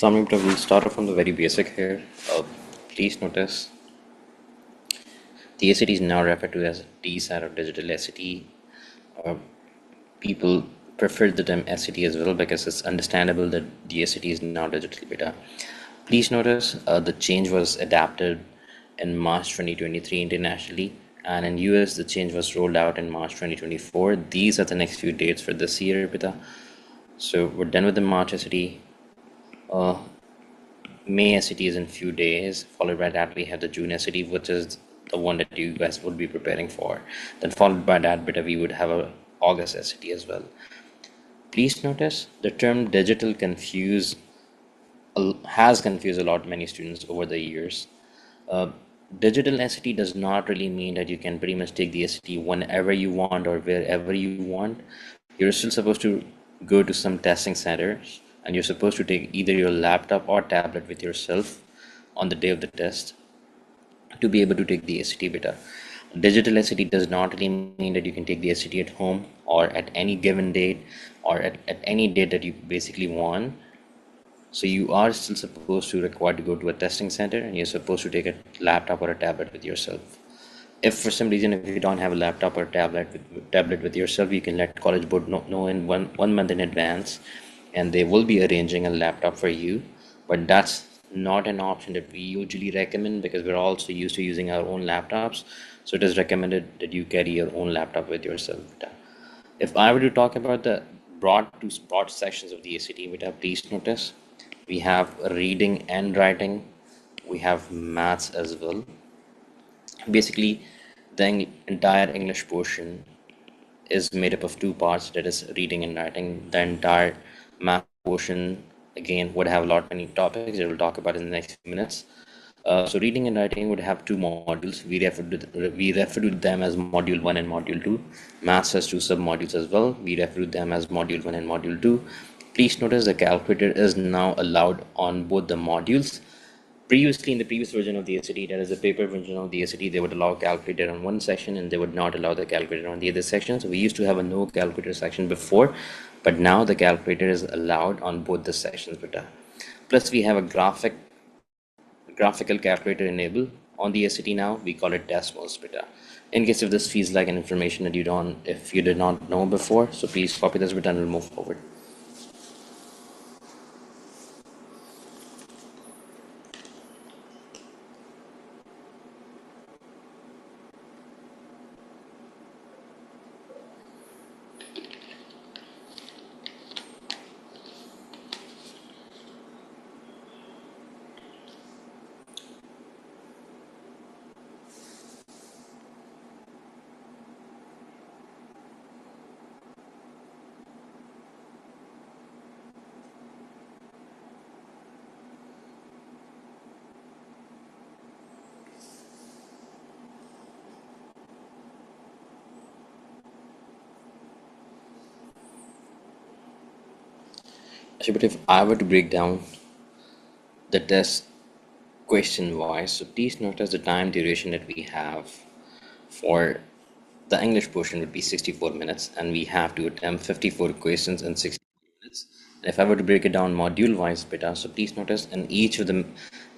We'll start off from the very basic here. Please notice the ACT is now referred to as DSAT or digital ACT. Uh, People prefer the term ACT as well because it's understandable that the ACT is now digital beta. Please notice the change was adapted in March 2023 internationally, and in US the change was rolled out in March 2024. These are the next few dates for this year beta. So we're done with the March ACT. Uh, May SCT is in few days. Followed by that, we have the June SCT, which is the one that you guys would be preparing for. Then followed by that, beta, we would have a August SCT as well. Please notice the term digital has confused a lot many students over the years. Digital SCT does not really mean that you can pretty much take the SCT whenever you want or wherever you want. You're still supposed to go to some testing centers and you're supposed to take either your laptop or tablet with yourself on the day of the test to be able to take the SCT beta. Digital SCT does not really mean that you can take the SCT at home or at any given date or at any date that you basically want. So you are still supposed to required to go to a testing center and you're supposed to take a laptop or a tablet with yourself. If for some reason if you don't have a laptop or tablet with yourself, you can let College Board know in one month in advance, and they will be arranging a laptop for you. But that's not an option that we usually recommend because we're also used to using our own laptops. So it is recommended that you carry your own laptop with yourself. If I were to talk about the broad sections of the ACT beta, please notice we have reading and writing, we have maths as well. Basically, the entire English portion is made up of two parts, that is reading and writing. The entire math portion again would have a lot many topics that we'll talk about in the next few minutes. So reading and writing would have two modules. We refer to them as module 1 and module 2. Maths has two sub-modules as well. We refer to them as module 1 and module 2. Please notice the calculator is now allowed on both the modules. Previously, in the previous version of the ACT, that is the paper version of the ACT, they would allow calculator on one section and they would not allow the calculator on the other section. So we used to have a no calculator section before, but now the calculator is allowed on both the sections. Plus, we have a graphical calculator enabled on the ACT now. We call it Decimals beta. In case if this feels like an information that if you did not know before, so please copy this beta and we'll move forward. So, but if I were to break down the test question wise, so please notice the time duration that we have for the English portion would be 64 minutes, and we have to attempt 54 questions in 60 minutes. And if I were to break it down module wise beta, so please notice in each of the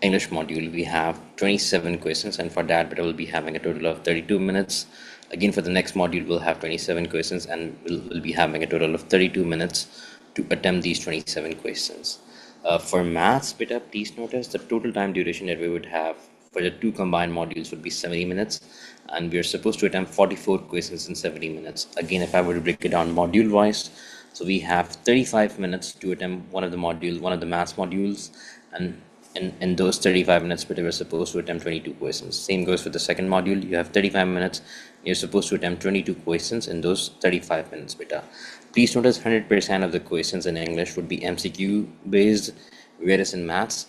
English module we have 27 questions, and for that beta we'll be having a total of 32 minutes. Again, for the next module we'll have 27 questions and we'll be having a total of 32 minutes to attempt these 27 questions. For maths beta, please notice the total time duration that we would have for the two combined modules would be 70 minutes, and we are supposed to attempt 44 questions in 70 minutes. Again, if I were to break it down module wise, so we have 35 minutes to attempt one of the maths modules, and in those 35 minutes, but we're supposed to attempt 22 questions. Same goes for the second module. You have 35 minutes. You're supposed to attempt 22 questions in those 35 minutes beta. Please notice 100% of the questions in English would be MCQ based, whereas in maths,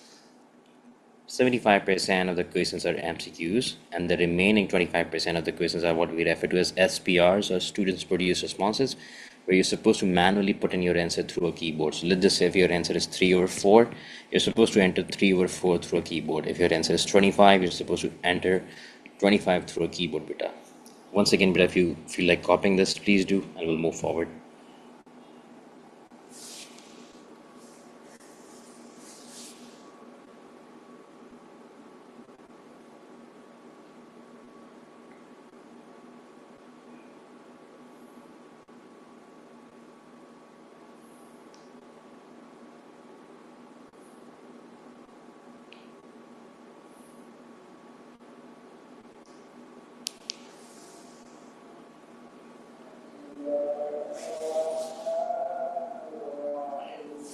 75% of the questions are MCQs, and the remaining 25% of the questions are what we refer to as SPRs, or students produced responses, where you're supposed to manually put in your answer through a keyboard. So let's just say if your answer is 3 over 4, you're supposed to enter 3 over 4 through a keyboard. If your answer is 25, you're supposed to enter 25 through a keyboard beta. Once again, but if you feel like copying this, please do, and we'll move forward.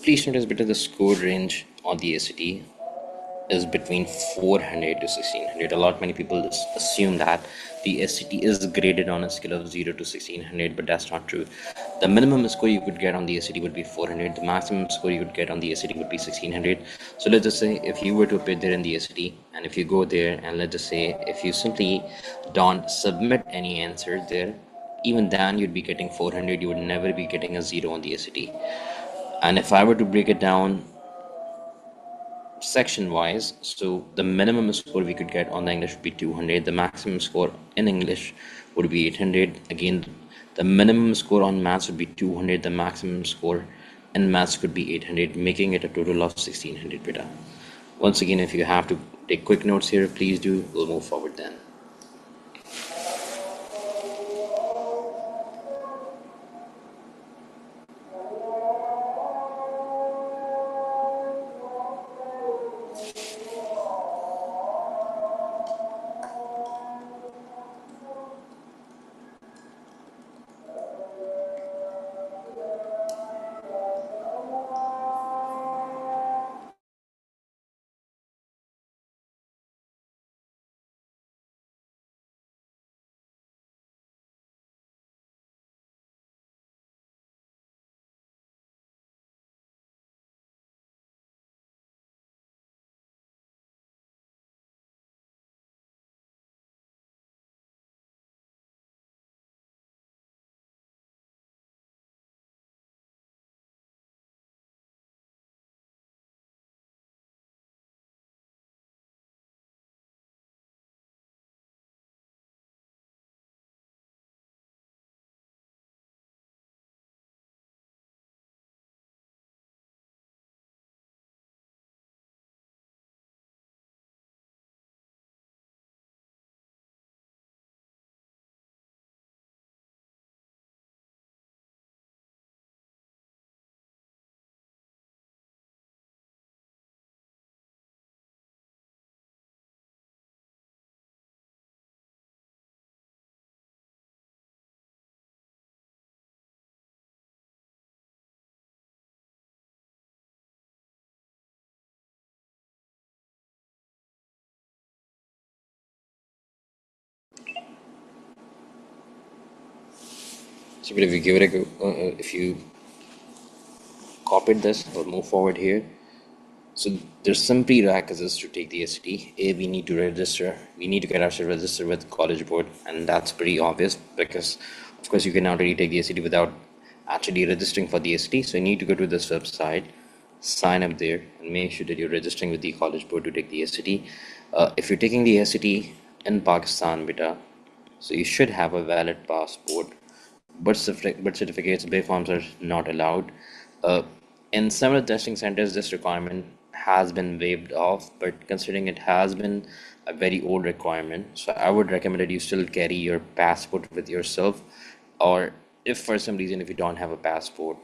Please notice better the score range on the ACT is between 400 to 1600. A lot many people assume that the SCT is graded on a scale of 0 to 1600, but that's not true. The minimum score you could get on the SCT would be 400. The maximum score you would get on the SCT would be 1600. So let's just say if you were to appear there in the SCT, and if you go there, and let's just say if you simply don't submit any answer there, even then you'd be getting 400. You would never be getting a 0 on the SCT. And if I were to break it down section wise, so the minimum score we could get on the English would be 200, the maximum score in English would be 800. Again, the minimum score on maths would be 200, the maximum score in maths could be 800, making it a total of 1600 beta. Once again, if you have to take quick notes here, please do. We'll move forward then. So if you give it a go, if you copied this or move forward here, so there's some prerequisites to take the SAT. A, we need to register. We need to get ourselves registered with College Board, and that's pretty obvious because, of course, you can already take the SAT without actually registering for the SAT. So you need to go to this website, sign up there, and make sure that you're registering with the College Board to take the SAT. If you're taking the SAT in Pakistan, beta, so you should have a valid passport. Birth certificates, bay forms are not allowed. Uh, in several testing centers, this requirement has been waived off, but considering it has been a very old requirement, so I would recommend that you still carry your passport with yourself, or if for some reason if you don't have a passport,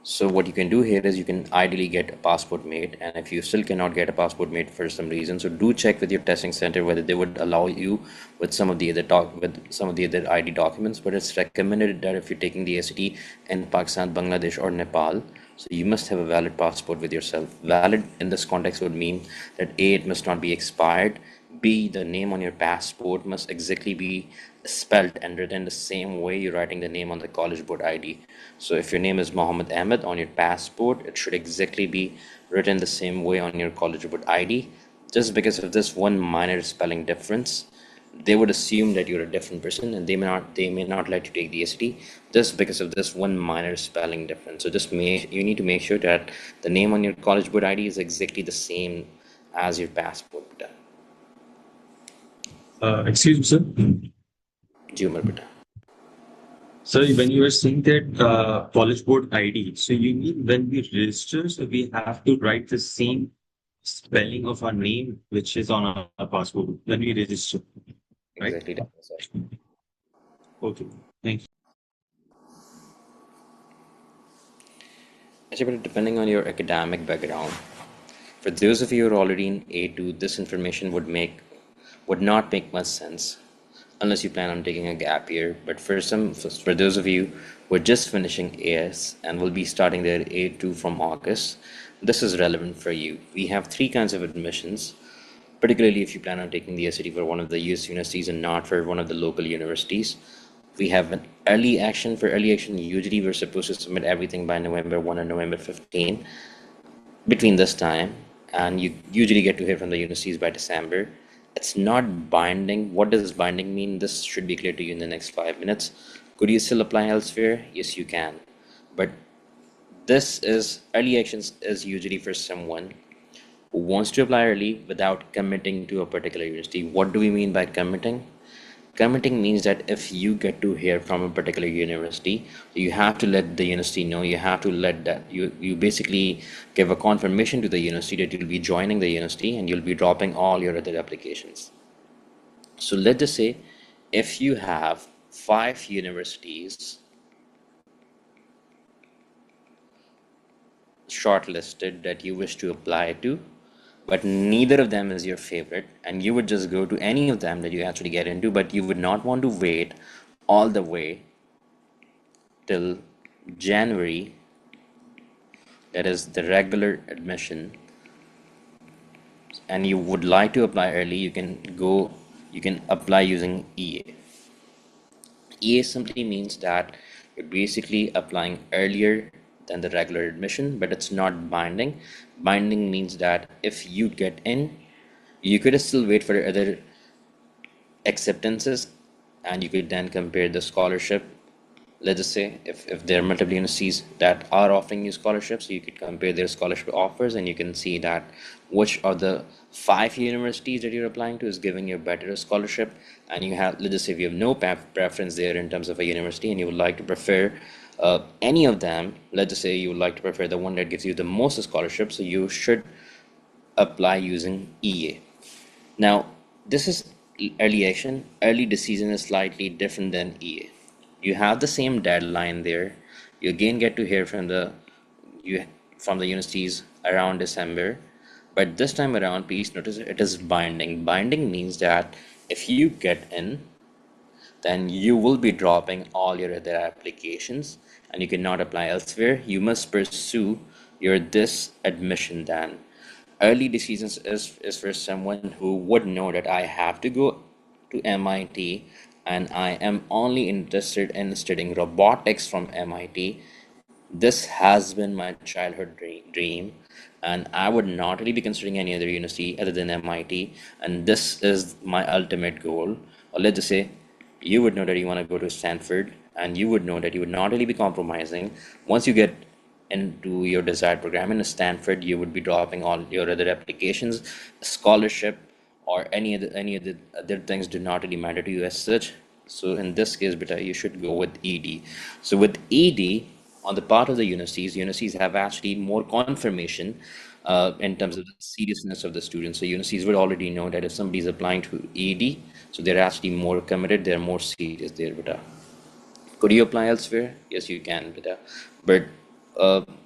so what you can do here is you can ideally get a passport made, and if you still cannot get a passport made for some reason, so do check with your testing center whether they would allow you with some of the other ID documents. But it's recommended that if you're taking the SAT in Pakistan, Bangladesh, or Nepal, so you must have a valid passport with yourself. Valid in this context would mean that A, it must not be expired. B, the name on your passport must exactly be spelled and written the same way you're writing the name on the College Board ID. So if your name is Mohammed Ahmed on your passport, it should exactly be written the same way on your College Board ID. Just because of this one minor spelling difference, they would assume that you're a different person, and they may not let you take the SAT just because of this one minor spelling difference. So you need to make sure that the name on your College Board ID is exactly the same as your passport. Excuse me, sir. जी उमर बेटा. So when you were saying that College Board ID, so you mean when we register, so we have to write the same spelling of our name, which is on our passport when we register, right? Exactly that, sir. Okay, thank you. Actually, but depending on your academic background, for those of you who are already in A2, this information would not make much sense. unless you plan on taking a gap year. But for those of you who are just finishing AS and will be starting their A2 from August, this is relevant for you. We have three kinds of admissions, particularly if you plan on taking the SAT for one of the US universities and not for one of the local universities. We have an early action. For early action, usually we're supposed to submit everything by November 1 and November 15. Between this time, and you usually get to hear from the universities by December. It's not binding. What does binding mean? This should be clear to you in the next 5 minutes. Could you still apply elsewhere? Yes, you can. But this is early actions is usually for someone who wants to apply early without committing to a particular university. What do we mean by committing? Committing means that if you get to hear from a particular university, you have to let the university know. You have to let that you basically give a confirmation to the university that you'll be joining the university and you'll be dropping all your other applications. So let's just say if you have 5 universities shortlisted that you wish to apply to, but neither of them is your favorite, and you would just go to any of them that you actually get into, but you would not want to wait all the way till January, that is the regular admission, and you would like to apply early, you can apply using EA. EA simply means that you're basically applying earlier than the regular admission, but it's not binding. Binding means that if you get in, you could still wait for other acceptances and you could then compare the scholarship. Let's just say if there are multiple universities that are offering you scholarships, you could compare their scholarship offers and you can see that which of the 5 universities that you're applying to is giving you a better scholarship. And you have, let's just say if you have no preference there in terms of a university and you would like to prefer any of them, let's just say you would like to prefer the one that gives you the most scholarship, so you should apply using EA. Now, this is early action. Early decision is slightly different than EA. You have the same deadline there. You again get to hear you from the universities around December, but this time around, please notice it is binding. Binding means that if you get in, then you will be dropping all your other applications and you cannot apply elsewhere. You must pursue your this admission then. Early decisions is for someone who would know that I have to go to MIT and I am only interested in studying robotics from MIT. This has been my childhood dream, and I would not really be considering any other university other than MIT, and this is my ultimate goal. Or let's just say you would know that you want to go to Stanford, and you would know that you would not really be compromising. Once you get into your desired program in Stanford, you would be dropping all your other applications, scholarship, or any other things do not really matter to you as such. So in this case, beta, you should go with ED. So with ED, on the part of the universities have actually more confirmation in terms of the seriousness of the students. So universities would already know that if somebody is applying to ED, so they're actually more committed, they're more serious there, beta. Could you apply elsewhere? Yes, you can, beta. But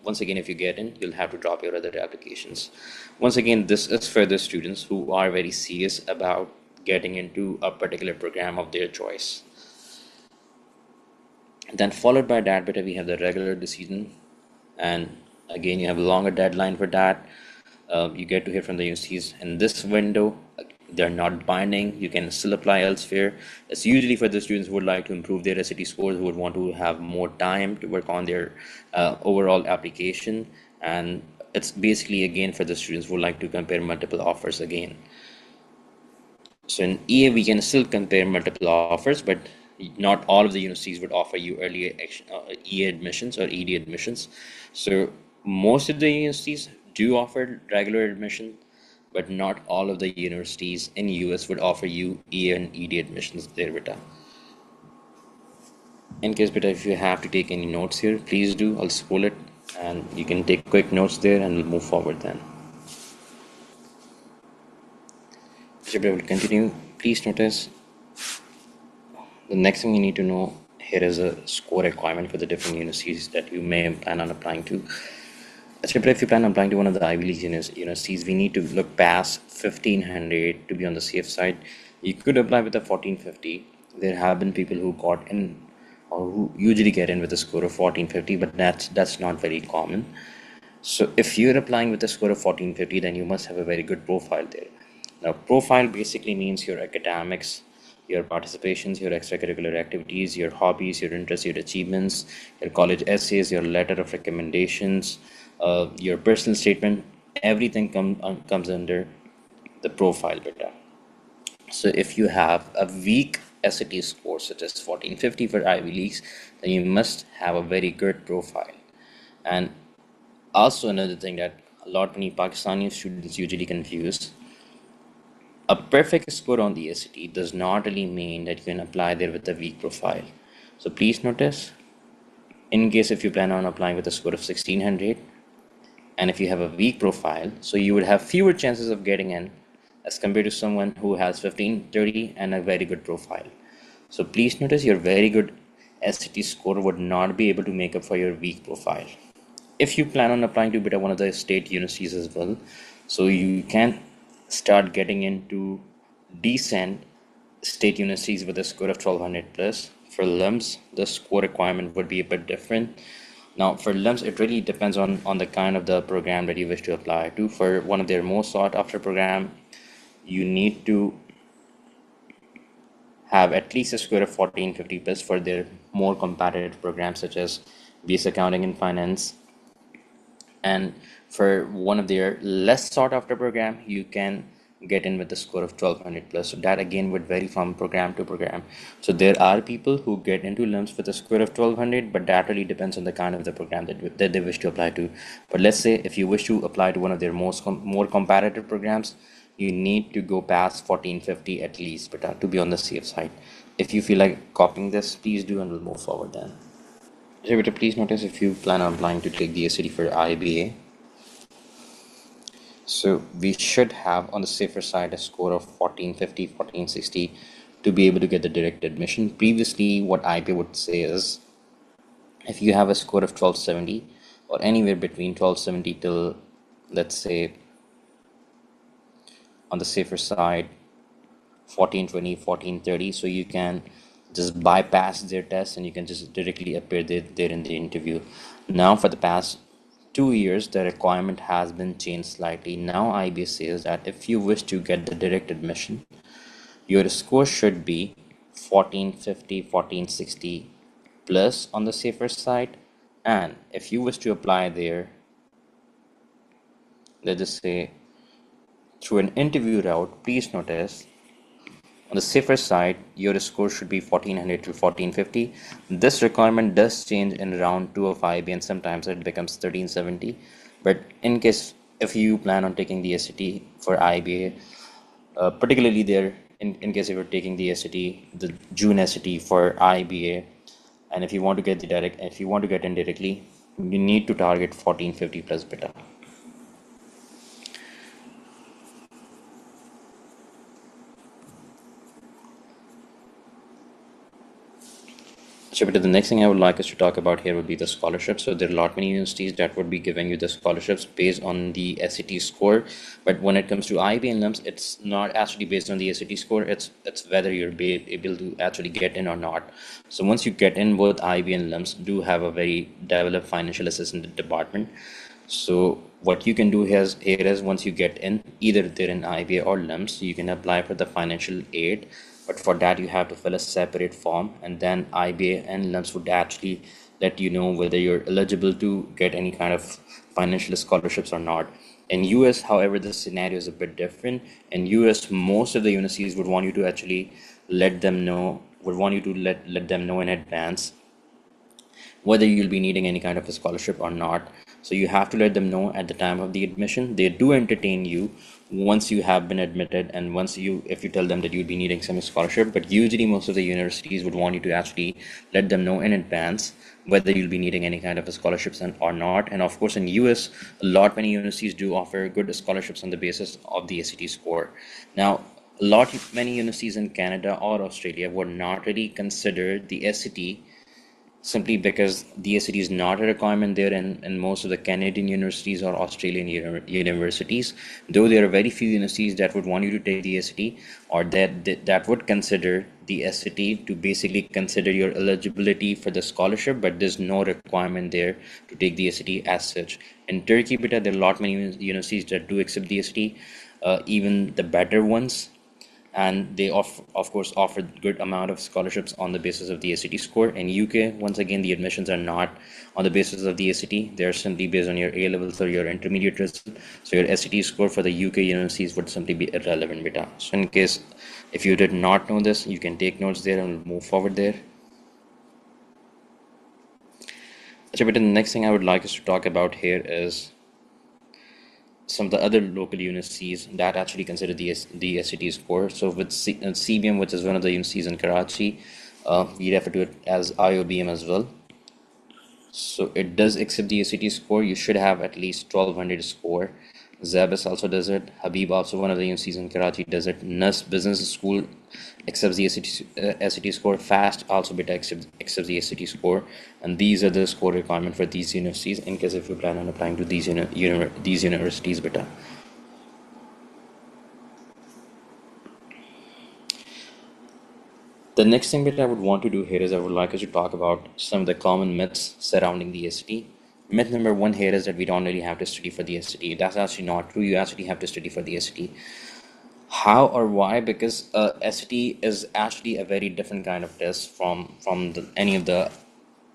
once again, if you get in, you'll have to drop your other applications. Once again, this is for the students who are very serious about getting into a particular program of their choice. Then followed by that, beta, we have the regular decision, and again, you have a longer deadline for that. You get to hear from the universities in this window. They're not binding. You can still apply elsewhere. It's usually for the students who would like to improve their SAT scores, who would want to have more time to work on their overall application. And it's basically again for the students who would like to compare multiple offers again. So in EA, we can still compare multiple offers, but not all of the universities would offer you early EA admissions or ED admissions. So most of the universities do offer regular admission, but not all of the universities in US would offer you EA and ED admissions there, beta. In case, beta, if you have to take any notes here, please do. I'll scroll it and you can take quick notes there and we'll move forward then. So, beta, we'll continue. Please notice the next thing you need to know here is a score requirement for the different universities that you may plan on applying to. Especially if you plan on applying to one of the Ivy League universities, we need to look past 1500 to be on the safe side. You could apply with a 1450, There have been people who got in or who usually get in with a score of 1450, but that's not very common. So if you're applying with a score of 1450, then you must have a very good profile there. Now, profile basically means your academics, your participations, your extracurricular activities, your hobbies, your interests, your achievements, your college essays, your letter of recommendations, your personal statement, everything comes under the profile data. So if you have a weak SAT score, such as 1450 for Ivy Leagues, then you must have a very good profile. And also another thing that a lot many Pakistani students usually confuse, a perfect score on the SAT does not really mean that you can apply there with a weak profile. So please notice, in case if you plan on applying with a score of 1600, and if you have a weak profile, so you would have fewer chances of getting in as compared to someone who has 1530 and a very good profile. So please notice your very good SAT score would not be able to make up for your weak profile. If you plan on applying to BETA, one of the state universities as well, so you can start getting into decent state universities with a score of 1200 plus. For LIMS, the score requirement would be a bit different. Now, for LIMS, it really depends on the kind of the program that you wish to apply to. For one of their most sought after program, you need to have at least a score of 1450 plus for their more competitive programs such as BS Accounting and Finance. And for one of their less sought after program, you can get in with a score of 1200 plus. So that again would vary from program to program. So there are people who get into LIMS with a score of 1200, but that really depends on the kind of the program that they wish to apply to. But let's say if you wish to apply to one of their more comparative programs, you need to go past 1450 at least, but to be on the safe side. If you feel like copying this, please do, and we'll move forward then. So, but please notice, if you plan on applying to take the SAT for IBA, so we should have on the safer side a score of 1450, 1460 to be able to get the direct admission. Previously, what IBA would say is if you have a score of 1270 or anywhere between 1270 till, let's say, on the safer side, 1420, 1430, so you can just bypass their test and you can just directly appear there in the interview. Now for the past 2 years, the requirement has been changed slightly. Now IB says that if you wish to get the direct admission, your score should be 1450, 1460 plus on the safer side. And if you wish to apply there, let's just say through an interview route, please notice on the safer side, your score should be 1400 to 1450. This requirement does change in round 2 of IB and sometimes it becomes 1370. But in case if you plan on taking the SAT for IBA, particularly there, in case if you're taking the SAT, the June SAT for IBA, and if you want to get the direct, if you want to get in directly, you need to target 1450 plus beta. So, but the next thing I would like us to talk about here would be the scholarships. So there are a lot many universities that would be giving you the scholarships based on the SAT score. But when it comes to IB and LIMS, it's not actually based on the SAT score. It's whether you're able to actually get in or not. So once you get in, both IB and LIMS do have a very developed financial assistance department. So what you can do here is once you get in, either they're in IBA or LIMS, you can apply for the financial aid. But for that, you have to fill a separate form, and then IBA and LIMS would actually let you know whether you're eligible to get any kind of financial scholarships or not. In US, however, the scenario is a bit different. In US, most of the universities would want you to actually let them know in advance whether you'll be needing any kind of a scholarship or not. So you have to let them know at the time of the admission. They do entertain you once you have been admitted, and if you tell them that you'll be needing some scholarship. But usually most of the universities would want you to actually let them know in advance whether you'll be needing any kind of a scholarships or not. And of course, in US, a lot many universities do offer good scholarships on the basis of the SAT score. Now, many universities in Canada or Australia would not really consider the SAT simply because the ACT is not a requirement there in most of the Canadian universities or Australian universities. Though there are very few universities that would want you to take the ACT, or that would consider the SAT to basically consider your eligibility for the scholarship, but there's no requirement there to take the SAT as such. In Turkey, beta, there are a lot many universities that do accept the SAT, even the better ones, and they of course offer good amount of scholarships on the basis of the ACT score. In UK, once again, the admissions are not on the basis of the ACT. They're simply based on your A levels or your intermediate result. So your ACT score for the UK universities would simply be irrelevant, beta. So in case if you did not know this, you can take notes there and move forward there. So beta, the next thing I would like us to talk about here is some of the other local universities that actually consider the SAT score. So with CBM, which is one of the universities in Karachi, we refer to it as IOBM as well. So it does accept the ACT score. You should have at least 1200 score. Zabas also does it. Habib, also one of the universities in Karachi, does it. NUS Business School accepts the SAT score. FAST also beta accepts the SAT score. And these are the score requirement for these universities in case if you plan on applying to these universities beta. The next thing that I would want to do here is I would like us to talk about some of the common myths surrounding the SAT. Myth number one here is that we don't really have to study for the SAT. That's actually not true. You actually have to study for the SAT. How or why? Because SAT is actually a very different kind of test from any of the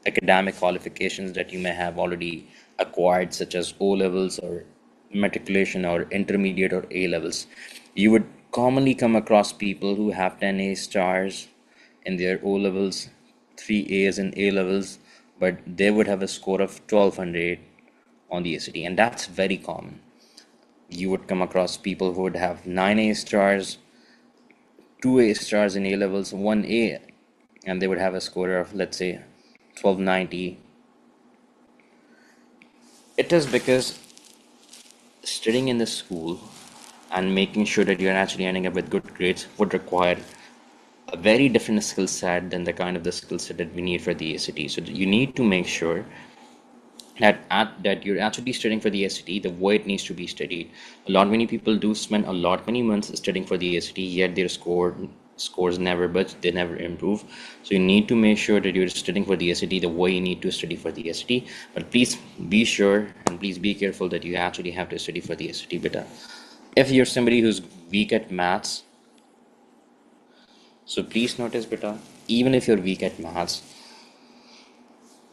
academic qualifications that you may have already acquired, such as O levels or matriculation or intermediate or A levels. You would commonly come across people who have 10 A stars in their O levels, 3 A's in A levels, but they would have a score of 1200 on the ACT, and that's very common. You would come across people who would have 9 A stars, 2 A stars in A levels, 1 A, and they would have a score of, let's say, 1290. It is because studying in the school and making sure that you're actually ending up with good grades would require a very different skill set than the kind of the skill set that we need for the ACT. So you need to make sure that you're actually studying for the SAT the way it needs to be studied. A lot many people do spend a lot many months studying for the SAT, yet their scores never budge, they never improve. So you need to make sure that you're studying for the SAT the way you need to study for the SAT. But please be sure and please be careful that you actually have to study for the SAT beta. If you're somebody who's weak at maths, so please notice beta, even if you're weak at maths,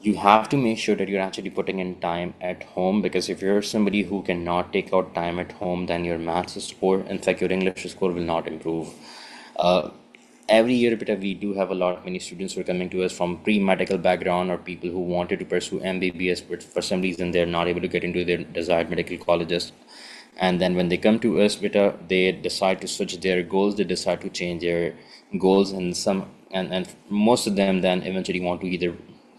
you have to make sure that you're actually putting in time at home, because if you're somebody who cannot take out time at home, then your maths score, in fact your English score, will not improve. uh, every year we do have a lot of many students who are coming to us from pre-medical background or people who wanted to pursue MBBS, but for some reason they're not able to get into their desired medical colleges. And then when they come to us, they decide to switch their goals, they decide to change their goals, and most of them then eventually want to either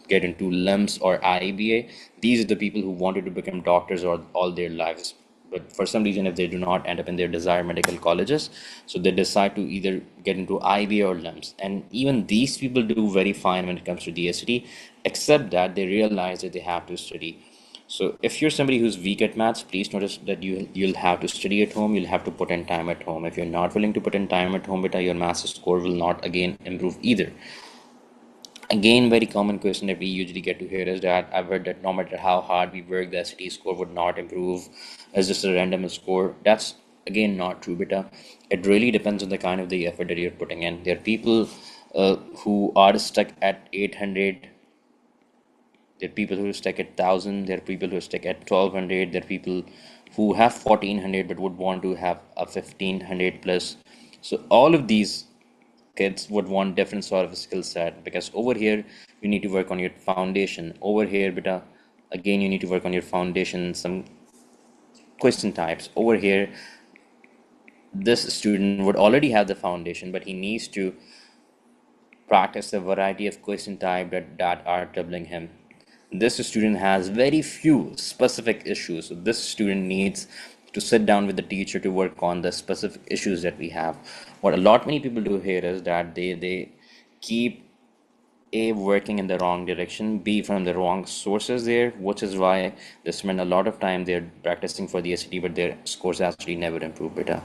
get into LIMS or IABA. These are the people who wanted to become doctors all their lives, but for some reason if they do not end up in their desired medical colleges, so they decide to either get into IBA or LIMS. And even these people do very fine when it comes to the SAT, except that they realize that they have to study. So if you're somebody who's weak at maths, please notice that you'll have to study at home. You'll have to put in time at home. If you're not willing to put in time at home, beta, your maths score will not again improve either. Again, very common question that we usually get to hear is that I've heard that no matter how hard we work, the SAT score would not improve. It's just a random score. That's again not true, beta. It really depends on the kind of the effort that you're putting in. There are people who are stuck at 800. There are people who are stuck at 1000. There are people who are stuck at 1200. There are people who have 1400 but would want to have a 1500 plus. So all of these kids would want different sort of a skill set, because over here you need to work on your foundation. Over here, beta, again you need to work on your foundation, some question types. Over here, this student would already have the foundation, but he needs to practice a variety of question type that are troubling him. This student has very few specific issues, so this student needs to sit down with the teacher to work on the specific issues that we have. What a lot many people do here is that they keep A, working in the wrong direction, B, from the wrong sources there, which is why they spend a lot of time there practicing for the SAT, but their scores actually never improve, beta.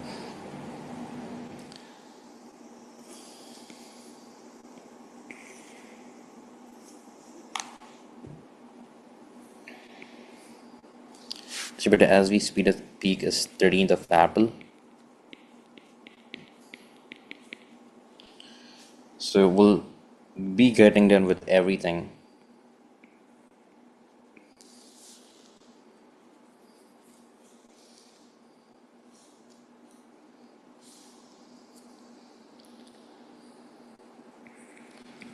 So, beta, as we speed at peak is 13th of April. So we'll be getting done with everything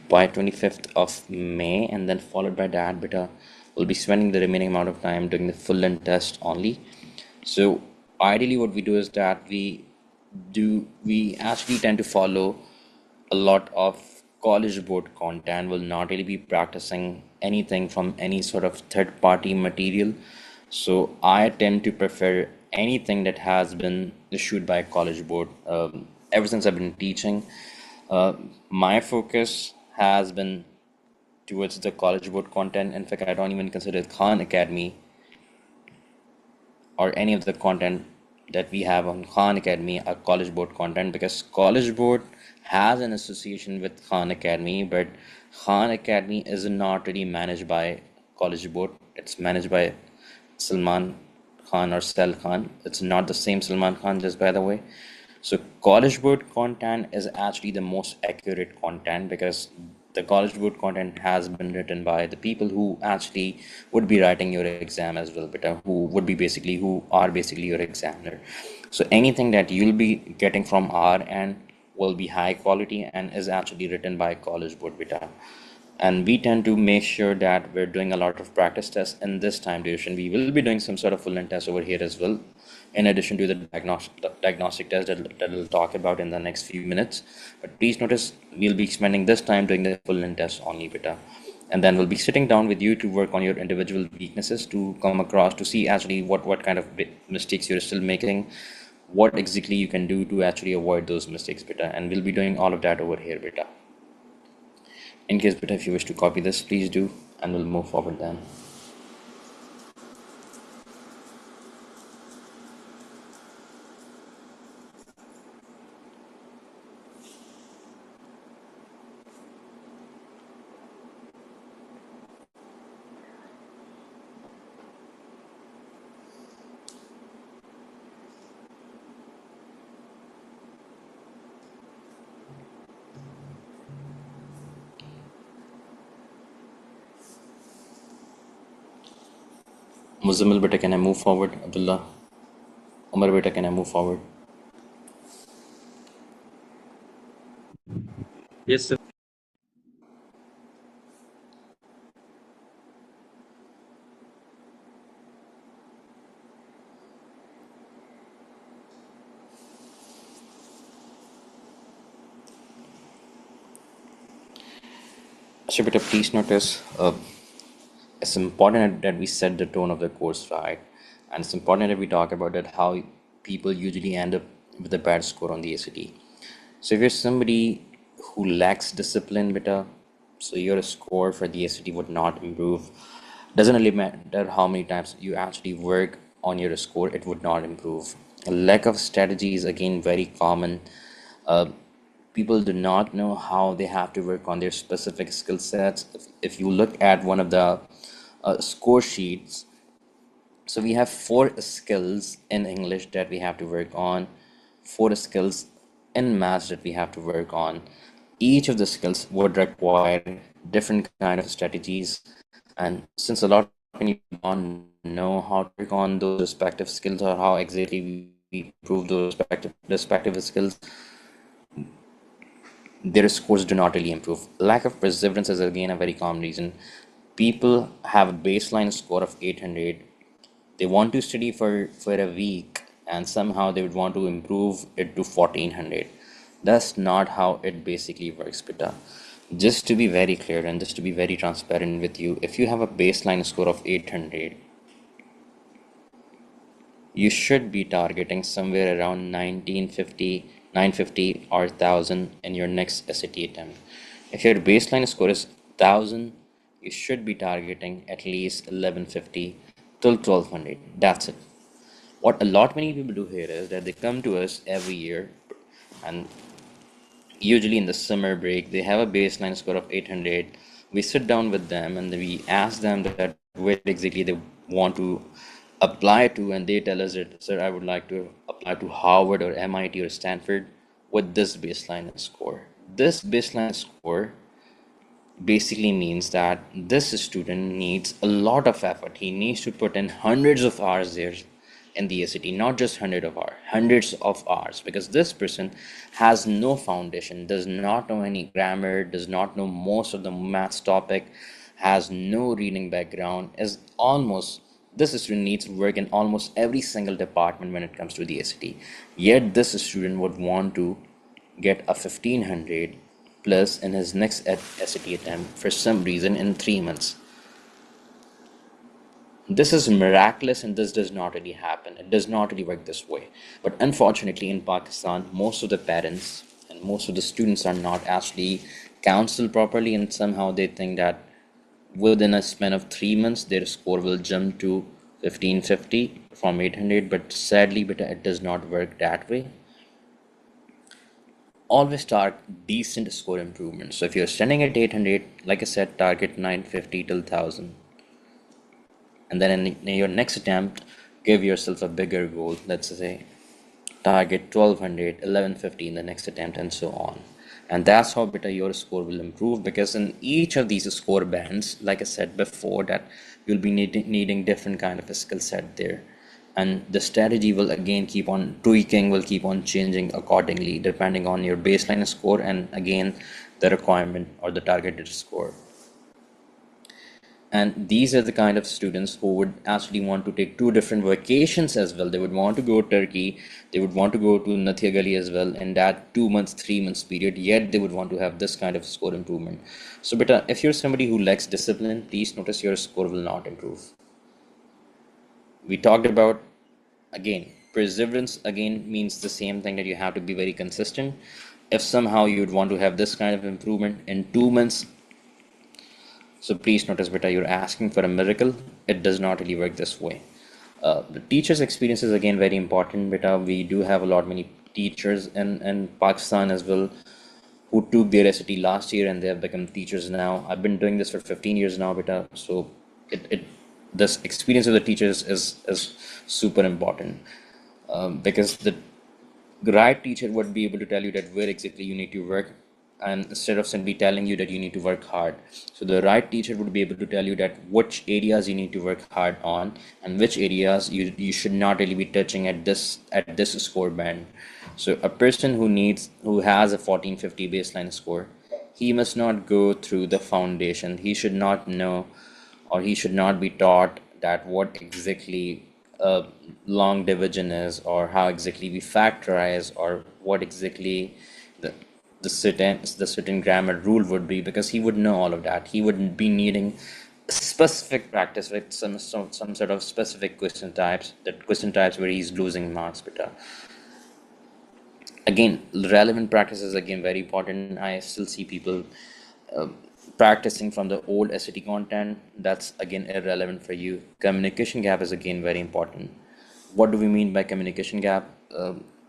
by 25th of May, and then followed by that, beta, we'll be spending the remaining amount of time doing the full length test only. So ideally, what we do is that we actually tend to follow a lot of college board content. Will not really be practicing anything from any sort of third party material. So I tend to prefer anything that has been issued by college board. Ever since I've been teaching, uh, my focus has been towards the college board content. In fact, I don't even consider Khan Academy or any of the content that we have on Khan Academy a college board content, because college board has an association with Khan Academy, but Khan Academy is not really managed by college board. It's managed by Salman Khan or Sel Khan. It's not the same Salman Khan, just by the way. So college board content is actually the most accurate content, because the college board content has been written by the people who actually would be writing your exam as well, but who are basically your examiner. So anything that you'll be getting from our end will be high quality and is actually written by college board beta. And we tend to make sure that we're doing a lot of practice tests in this time duration. We will be doing some sort of full length test over here as well, in addition to the diagnostic test that we'll talk about in the next few minutes. But please notice, we'll be spending this time doing the full length test only, beta. And then we'll be sitting down with you to work on your individual weaknesses, to come across to see actually what kind of mistakes you're still making, what exactly you can do to actually avoid those mistakes, beta. And we'll be doing all of that over here, beta. In case, beta, if you wish to copy this, please do, and we'll move forward then. Muzammil, beta, can I move forward? Abdullah, Umar, beta, can I move forward? Yes, sir. So, beta, please notice, it's important that we set the tone of the course right, and it's important that we talk about that how people usually end up with a bad score on the ACT. So if you're somebody who lacks discipline, beta, so your score for the ACT would not improve. Doesn't really matter how many times you actually work on your score, it would not improve. A lack of strategy is again very common. uh, People do not know how they have to work on their specific skill sets. If you look at one of the score sheets, so we have four skills in English that we have to work on, four skills in maths that we have to work on. Each of the skills would require different kind of strategies, and since a lot of people don't know how to work on those respective skills or how exactly we improve those respective skills, their scores do not really improve. Lack of perseverance is again a very common reason. People have a baseline score of 800. They want to study for a week, and somehow they would want to improve it to 1400. That's not how it basically works, Pita. Just to be very clear and just to be very transparent with you, if you have a baseline score of 800, you should be targeting somewhere around 1950, 950 or 1000 in your next SAT attempt. If your baseline score is 1000, you should be targeting at least 1150 till 1200. That's it. What a lot many people do here is that they come to us every year, and usually in the summer break they have a baseline score of 800. We sit down with them and we ask them that where exactly they want to apply to, and they tell us that, sir, I would like to apply to Harvard or MIT or Stanford with this baseline score. This baseline score basically means that this student needs a lot of effort. He needs to put in hundreds of hours there in the ACT, not just hundreds of hours, because this person has no foundation, does not know any grammar, does not know most of the maths topic, has no reading background, is almost this student needs work in almost every single department when it comes to the ACT. Yet this student would want to get a 1500 plus in his next SAT attempt for some reason in 3 months. This is miraculous and this does not really happen. It does not really work this way. But unfortunately, in Pakistan, most of the parents and most of the students are not actually counseled properly, and somehow they think that within a span of 3 months, their score will jump to 1550 from 800. But sadly, it does not work that way. Always target decent score improvement. So if you're standing at 800, like I said, target 950 till 1000. And then in your next attempt, give yourself a bigger goal. Let's say target 1200, 1150 in the next attempt, and so on. And that's how better your score will improve, because in each of these score bands, like I said before, that you'll be needing different kind of a skill set there, and the strategy will again keep on tweaking, will keep on changing accordingly depending on your baseline score and again the requirement or the targeted score. And these are the kind of students who would actually want to take two different vacations as well. They would want to go Turkey, they would want to go to Nathia Gali as well in that 2 months, 3 months period, yet they would want to have this kind of score improvement. So beta, if you're somebody who lacks discipline, please notice your score will not improve. We talked about, again, perseverance again means the same thing, that you have to be very consistent. If somehow you'd want to have this kind of improvement in 2 months, so please notice, beta, you're asking for a miracle. It does not really work this way. The teachers' experience is again very important, beta. We do have a lot many teachers in Pakistan as well who took their SAT last year and they have become teachers now. I've been doing this for 15 years now, beta. So it this experience of the teachers is super important, because the right teacher would be able to tell you that where exactly you need to work, and instead of simply telling you that you need to work hard. So the right teacher would be able to tell you that which areas you need to work hard on and which areas you should not really be touching at this score band. So a person who has a 1450 baseline score, he must not go through the foundation. He should not know, or he should not be taught that what exactly long division is, or how exactly we factorize, or what exactly the certain grammar rule would be, because he would know all of that. He would be needing specific practice with some sort of specific question types where he's losing marks. But again, relevant practice is again very important. I still see people uh, practicing from the old SAT content. That's again irrelevant for you. Communication gap is again very important. What do we mean by communication gap?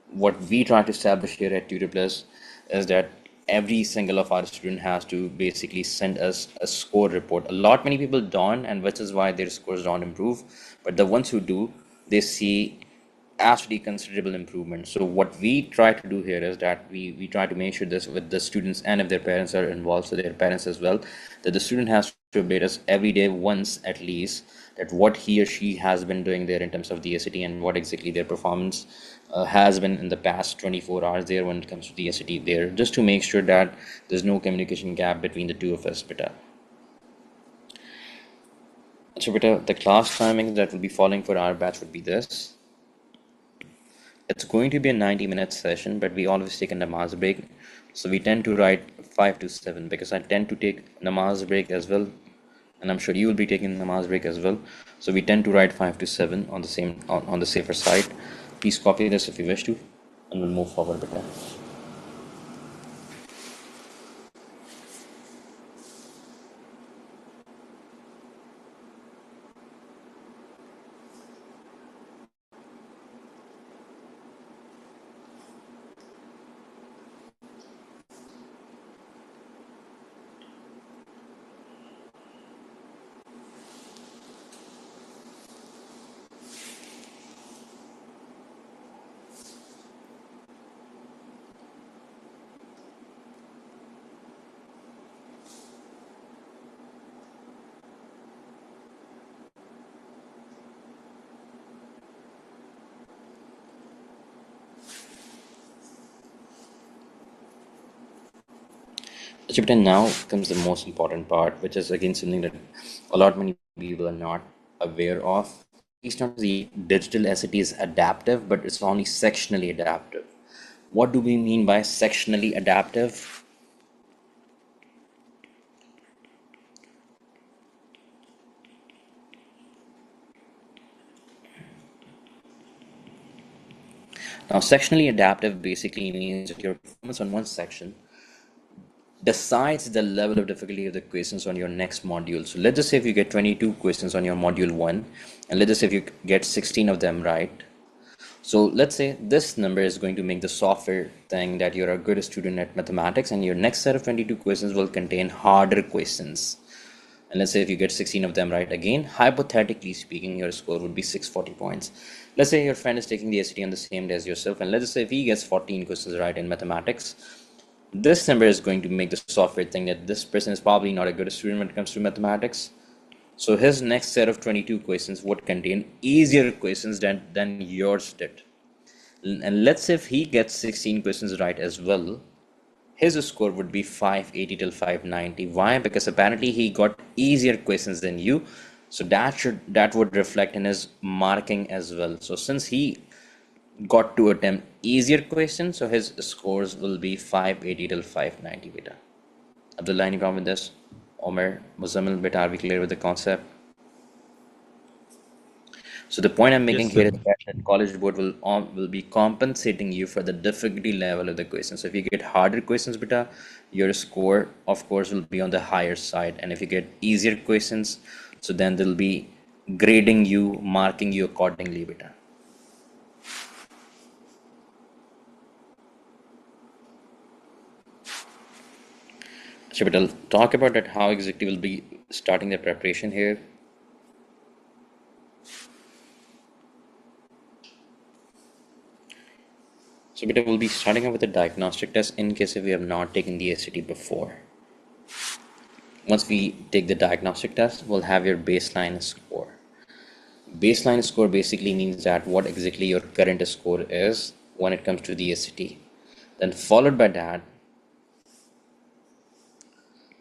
What we try to establish here at Tutor Plus is that every single of our student has to basically send us a score report. A lot many people don't, and which is why their scores don't improve. But the ones who do, they see actually considerable improvement. So what we try to do here is that we try to make sure this with the students, and if their parents are involved, so their parents as well, that the student has to update us every day once at least, that what he or she has been doing there in terms of the SAT and what exactly their performance has been in the past 24 hours there when it comes to the SAT there, just to make sure that there's no communication gap between the two of us. Beta. So beta, the class timing that will be following for our batch would be this. It's going to be a 90-minute session, but we always take a namaz break. So we tend to write 5 to 7, because I tend to take namaz break as well, and I'm sure you will be taking namaz break as well. So we tend to write 5 to 7 on the on the safer side. Please copy this if you wish to, and we'll move forward with that. But now comes the most important part, which is again something that a lot many people are not aware of. Please notice the digital SAT is adaptive, but it's only sectionally adaptive. What do we mean by sectionally adaptive? Now, sectionally adaptive basically means that your performance on one section decides the level of difficulty of the questions on your next module. So let's just say if you get 22 questions on your module 1, and let's just say if you get 16 of them right. So let's say this number is going to make the software think that you're a good student at mathematics, and your next set of 22 questions will contain harder questions. And let's say if you get 16 of them right, again, hypothetically speaking, your score would be 640 points. Let's say your friend is taking the SAT on the same day as yourself, and let's say if he gets 14 questions right in mathematics, this number is going to make the software think that this person is probably not a good student when it comes to mathematics. So his next set of 22 questions would contain easier questions than yours did. And let's say if he gets 16 questions right as well, his score would be 580 till 590. Why? Because apparently he got easier questions than you. So that would reflect in his marking as well. So since he got to attempt easier questions, so his scores will be 580 till 590 beta. Abdullah, any problem with this? Omer, Muzammil, beta, are we clear with the concept? So the point I'm making Yes, here sir. is that College Board will be compensating you for the difficulty level of the question. So if you get harder questions, beta, your score of course will be on the higher side, and if you get easier questions, so then they'll be grading you, marking you accordingly, beta. So beta, talk about that how exactly will be starting the preparation here. So beta, we'll be starting off with a diagnostic test in case if we have not taken the SAT before. Once we take the diagnostic test, we'll have your baseline score. Baseline score basically means that what exactly your current score is when it comes to the SAT. Then followed by that,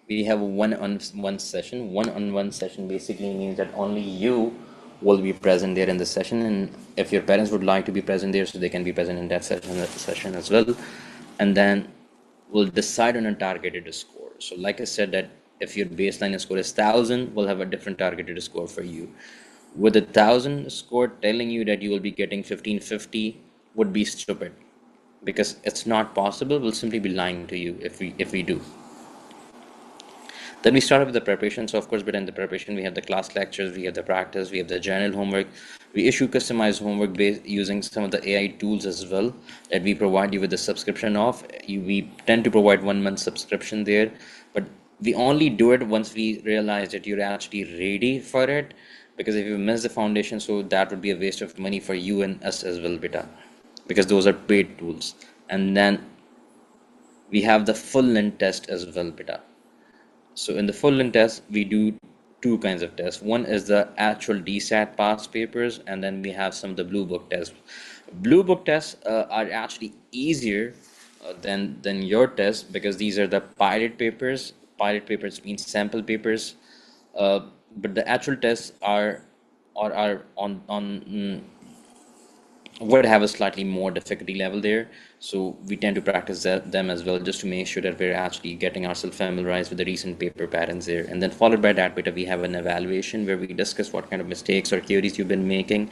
we have a one-on-one session. One-on-one session basically means that only you will be present there in the session, and if your parents would like to be present there, so they can be present in that session as well. And then we'll decide on a targeted score. So like I said, that if your baseline score is 1,000, we'll have a different targeted score for you. With 1,000 score, telling you that you will be getting 1550 would be stupid, because it's not possible. We'll simply be lying to you if we do. Then we start with the preparation. So of course, but in the preparation, we have the class lectures, we have the practice, we have the general homework. We issue customized homework based using some of the AI tools as well that we provide you with the subscription of. We tend to provide 1 month subscription there, but we only do it once we realize that you're actually ready for it. Because if you miss the foundation, so that would be a waste of money for you and us as well, beta. Because those are paid tools. And then we have the full length test as well, beta. So in the full length test, we do two kinds of tests. One is the actual DSAT past papers, and then we have some of the blue book tests. Blue book tests are actually easier than your test, because these are the pilot papers. Pilot papers means sample papers, uh, but the actual tests are on would have a slightly more difficulty level there. So we tend to practice them as well, just to make sure that we're actually getting ourselves familiarized with the recent paper patterns there. And then followed by that bit, we have an evaluation where we discuss what kind of mistakes or queries you've been making,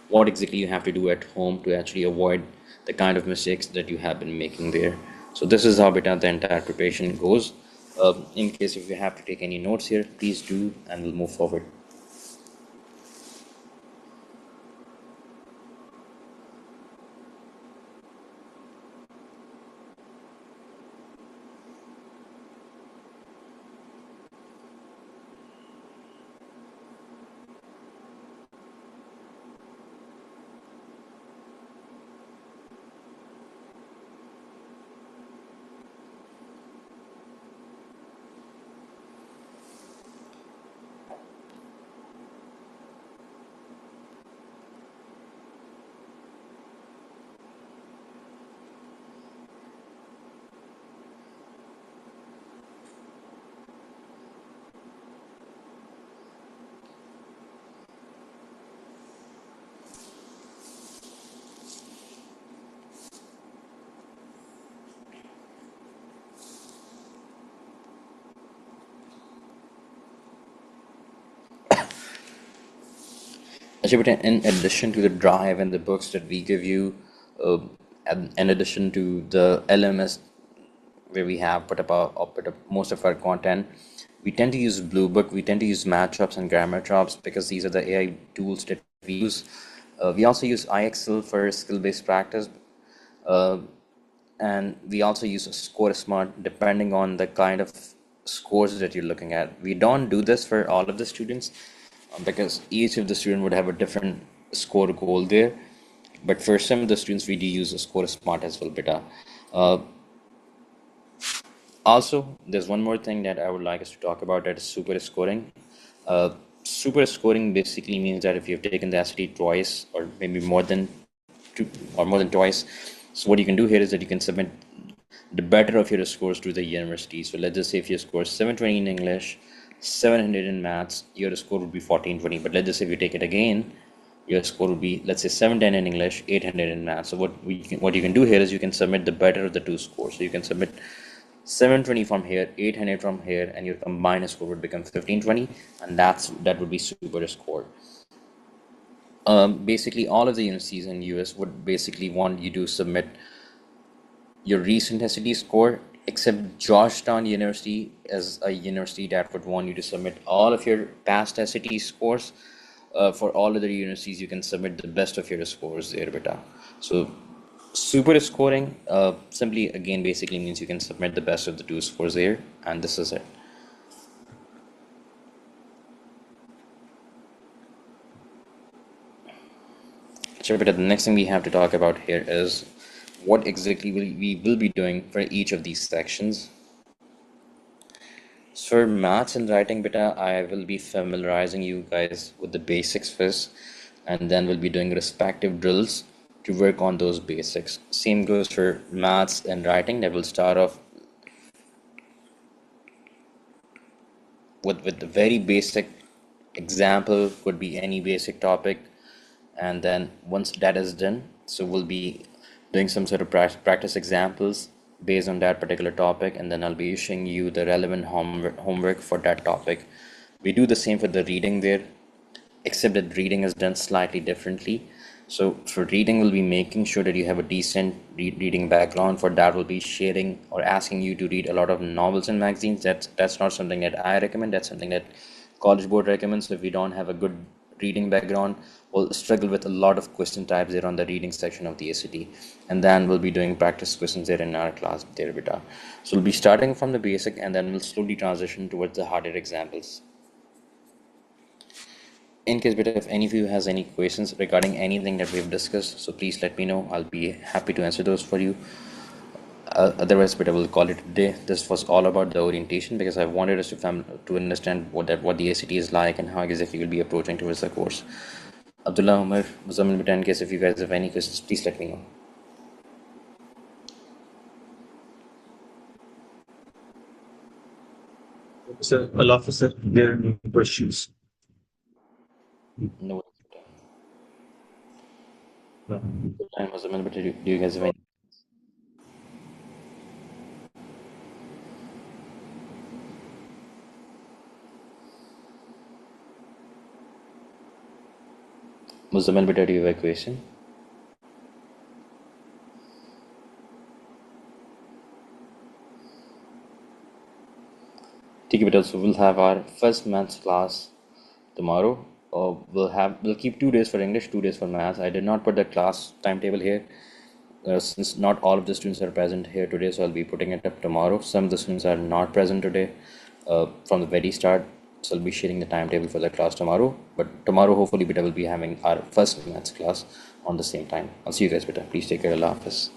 what exactly you have to do at home to actually avoid the kind of mistakes that you have been making there. So this is how beta the entire preparation goes. In case if you have to take any notes here, please do, and we'll move forward. Actually, but in addition to the drive and the books that we give you, uh, and in addition to the LMS where we have put up most of our content, we tend to use Bluebook, we tend to use Matchups and Grammar Drops because these are the AI tools that we use. We also use iExcel for skill-based practice, uh, and we also use Score Smart depending on the kind of scores that you're looking at. We don't do this for all of the students because each of the student would have a different score goal there. But for some of the students, we do use a Score Smart as well, beta. Uh, Also, there's one more thing that I would like us to talk about, that is super scoring. Uh, Super scoring basically means that if you've taken the SAT twice or maybe more than two or more than twice, so what you can do here is that you can submit the better of your scores to the university. So let's just say if you score 720 in English, 700 in maths, your score would be 1420. But let's just say if you take it again, your score would be, let's say, 710 in English, 800 in maths. So what you can do here is you can submit the better of the two scores. So you can submit 720 from here, 800 from here, and your combined score would become 1520, and that would be super score. Basically, all of the universities in US would basically want you to submit your recent SAT score, except Georgetown University as a university that would want you to submit all of your past SAT scores. For all other universities, you can submit the best of your scores there, beta. So super scoring simply again basically means you can submit the best of the two scores there, and this is it. So, beta, the next thing we have to talk about here is what exactly we will be doing for each of these sections. So for maths and writing, beta, I will be familiarizing you guys with the basics first, and then we'll be doing respective drills to work on those basics. Same goes for maths and writing. That will start off with the very basic example, could be any basic topic, and then once that is done, so we'll be doing some sort of practice examples based on that particular topic, and then I'll be issuing you the relevant homework for that topic. We do the same for the reading there, except that reading is done slightly differently. So for reading, we'll be making sure that you have a decent reading background. For that, we'll be sharing or asking you to read a lot of novels and magazines. That's not something that I recommend. That's something that College Board recommends. So if we don't have a good reading background, we'll struggle with a lot of question types there on the reading section of the ACT. And then we'll be doing practice questions there in our class there, beta. So we'll be starting from the basic, and then we'll slowly transition towards the harder examples. In case, beta, if any of you has any questions regarding anything that we've discussed, so please let me know. I'll be happy to answer those for you. Otherwise, beta, we'll call it a day. This was all about the orientation because I wanted us to understand what the ACT is like and how exactly we'll be approaching towards the course. Abdullah, Umar, Muzammil, beta, in case if you guys have any questions, please let me know. Sir, Allah, sir, there are no questions. No worries, beta. No. And Muzammil, beta, do you guys have any? Muzammil, beta, do you have a question? ठीक है बेटा, so we'll have our first maths class tomorrow. We'll keep 2 days for English, 2 days for maths. I did not put the class timetable here since not all of the students are present here today, so I'll be putting it up tomorrow. Some of the students are not present today from the very start, so I'll be sharing the timetable for the class tomorrow. But tomorrow, hopefully, beta will be having our first maths class on the same time. I'll see you guys, beta. Please take care. Allah Hafiz.